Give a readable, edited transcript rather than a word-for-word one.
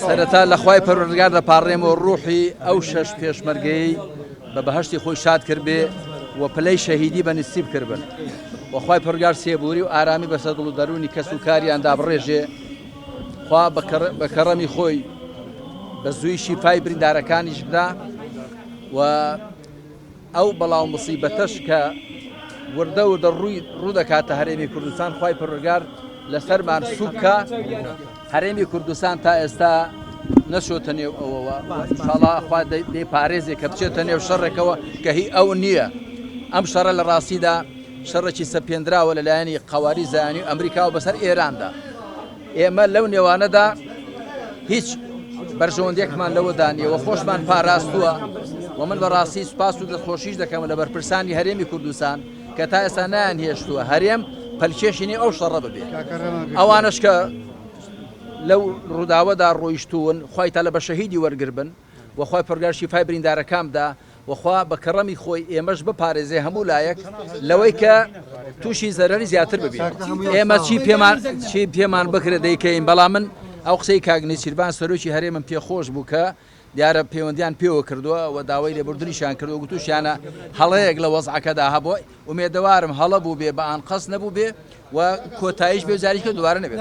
سەرەتا لە خوای پەروەردگار دەپاڕێمەوە ڕوحی ئەو شەش پێشمەرگەی بە بەهەشتی خۆی شاد کرد بێ و پلەی شەهیدی بە نسیب کردبن وخوای پەروەردگار سێبووری و ئارامی بەسەر دڵ و دەرونی کەس و کاریان دابڕێژێ خوا بە کەڕەمی خۆی بە زووی شیفای بریندارەکانیش بدا و ئەو بەڵاو موسیبەتەش کە وردە وردە ڕوو دەکاتە هەرێمی کوردستان خوای پەروەردگار لەسەرمان سووبکە هەرێمی کوردستان تا ئێستا نەچۆتە نێو ئەوەوە ئینشاڵڵا خوا دەی پارێزێک کە بچێتە نێو شەڕێکەوە کە هی ئەو نییە ئەم شەڕە لە ڕاستیدا شەڕێکی سەپێنراوە لەلایەنی قەواری زایانی و ئەمریکا و بەسەر ئێراندا ئێمە لەو نێوانەدا هیچ بەرژەوەندێکمان لەوە دانیەوە خۆشمان پاراستووە و من بەڕاستی سوپاس و دڵخۆشیش دەکەم لە بەرپرسانی هەرێمی کوردستان کە تا ئێستا نانهێشتووە هەرێم پەلکێشینی ئەو شەڕە ببێت ئەوانش کە لەو ڕووداوەدا ڕۆیشتوون خۆی تا لە بە شەهیدی وەرگربن و خۆی پەروەردگار شیفای بریندارەکاندا وخوا بە کەڕەمی خۆی ئێمەش بپارێزێ هەموو لایەک لەوەی کە تووشی زەرەری زیاتر ببێت ئێمە چی پێمان بکرێ دەیکەین بەڵام من ئەو قسەی کاگنی سیربان سەرۆکی هەرێمم پێخۆش بوو کە دیارە پەیوەندیان پێوە کردووە و داوای لێبوردنیشان کردو گوتوشیانە هەڵەیەک لە وەزعەکەدا هەبووە ومێدەوارم هەڵە بوو بێ بە ئان قەس نەبوو بێ و کۆتاییش بێ و جاریکە دووبارە نەبێت.